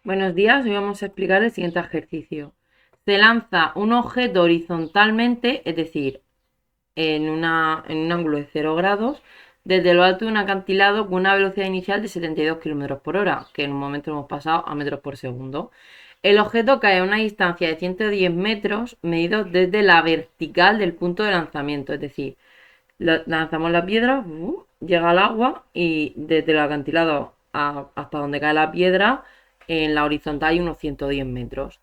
Buenos días, hoy vamos a explicar el siguiente ejercicio. Se lanza un objeto horizontalmente, es decir, en un ángulo de 0 grados, desde lo alto de un acantilado con una velocidad inicial de 72 km por hora, que en un momento hemos pasado a metros por segundo. El objeto cae a una distancia de 110 metros medidos desde la vertical del punto de lanzamiento, es decir, lanzamos la piedra, llega al agua y desde el acantilado hasta donde cae la piedra, en la horizontal hay unos 110 metros.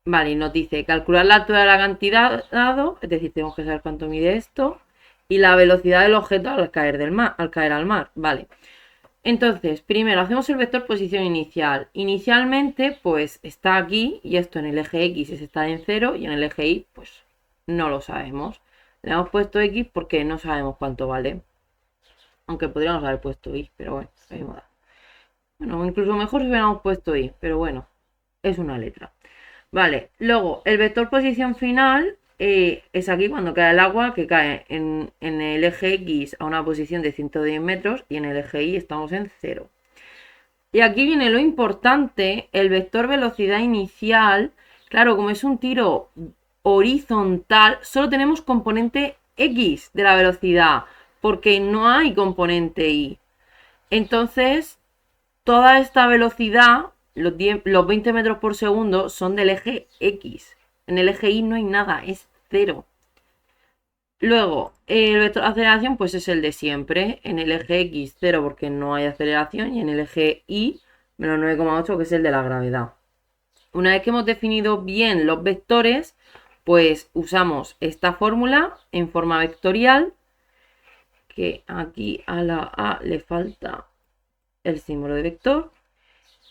Vale, y nos dice calcular la altura del acantilado, es decir, tenemos que saber cuánto mide esto, y la velocidad del objeto al caer, al caer al mar. Vale. Entonces, primero hacemos el vector posición inicial. Inicialmente, pues está aquí, y esto en el eje X está en 0, y en el eje Y, pues no lo sabemos. Le hemos puesto X porque no sabemos cuánto vale. Aunque podríamos haber puesto Y, pero bueno, ahí va. Bueno, incluso mejor si hubiéramos puesto Y, pero bueno, es una letra. Vale, luego el vector posición final es aquí cuando cae el agua, que cae en el eje X a una posición de 110 metros y en el eje Y estamos en 0. Y aquí viene lo importante, el vector velocidad inicial. Claro, como es un tiro horizontal, solo tenemos componente X de la velocidad, porque no hay componente Y. Entonces, toda esta velocidad, los 20 metros por segundo, son del eje X. En el eje Y no hay nada, es 0. Luego, el vector de aceleración pues es el de siempre. En el eje X 0 porque no hay aceleración y en el eje Y menos 9,8 que es el de la gravedad. Una vez que hemos definido bien los vectores, pues usamos esta fórmula en forma vectorial, que aquí a la A le falta el símbolo de vector.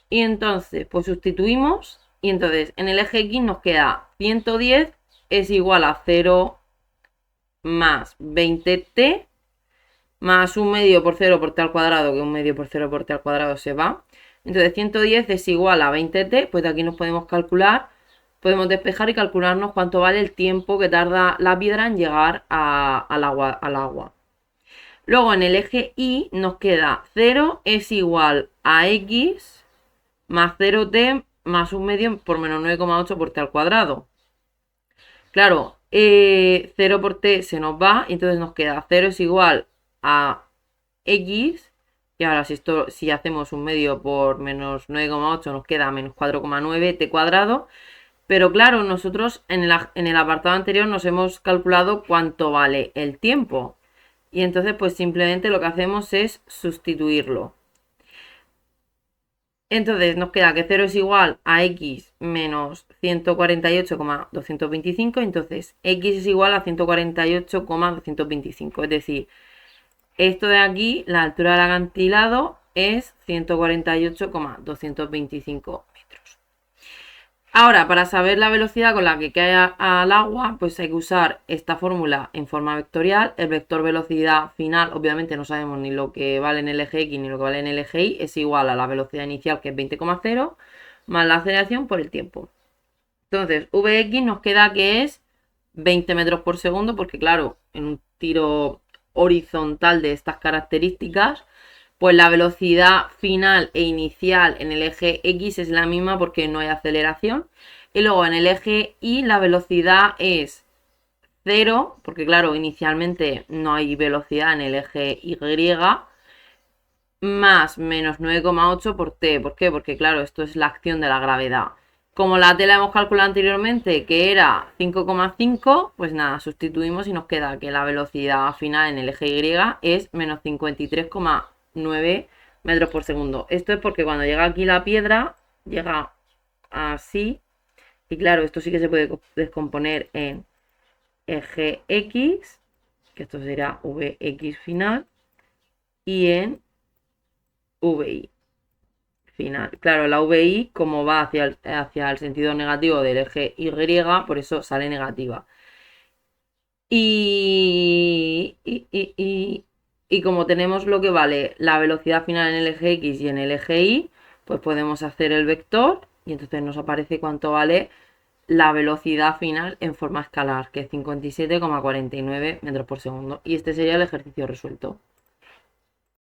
Y entonces, pues sustituimos. Y entonces, en el eje X nos queda 110 es igual a 0 más 20t más un medio por 0 por t al cuadrado, que un medio por 0 por t al cuadrado se va. Entonces 110 es igual a 20t, pues de aquí nos podemos calcular, podemos despejar y calcularnos cuánto vale el tiempo que tarda la piedra en llegar al agua. Luego en el eje Y nos queda 0 es igual a x más 0t más un medio por menos 9,8 por t al cuadrado. Claro, 0 por t se nos va, y entonces nos queda 0 es igual a x, y ahora si hacemos un medio por menos 9,8 nos queda menos 4,9 t cuadrado, pero claro, nosotros en el apartado anterior nos hemos calculado cuánto vale el tiempo, y entonces pues simplemente lo que hacemos es sustituirlo. Entonces nos queda que 0 es igual a x menos 148,225. Entonces x es igual a 148,225. Es decir, esto de aquí, la altura del acantilado es 148,225 metros. Ahora, para saber la velocidad con la que cae al agua, pues hay que usar esta fórmula en forma vectorial. El vector velocidad final, obviamente no sabemos ni lo que vale en el eje X ni lo que vale en el eje Y, es igual a la velocidad inicial, que es 20,0, más la aceleración por el tiempo. Entonces, Vx nos queda que es 20 metros por segundo, porque claro, en un tiro horizontal de estas características, pues la velocidad final e inicial en el eje X es la misma porque no hay aceleración. Y luego en el eje Y la velocidad es 0, porque claro, inicialmente no hay velocidad en el eje Y, más menos 9,8 por t. ¿Por qué? Porque claro, esto es la acción de la gravedad. Como la t la hemos calculado anteriormente, que era 5,5, pues nada, sustituimos y nos queda que la velocidad final en el eje Y es menos 53,9 metros por segundo. Esto es porque cuando llega aquí la piedra, llega así. Y claro, esto sí que se puede descomponer en eje X, que esto será Vx final, y en Vi final. Claro, la VI, como va hacia el sentido negativo del eje Y, por eso sale negativa. Y como tenemos lo que vale la velocidad final en el eje X y en el eje Y, pues podemos hacer el vector y entonces nos aparece cuánto vale la velocidad final en forma escalar, que es 57,49 metros por segundo. Y este sería el ejercicio resuelto.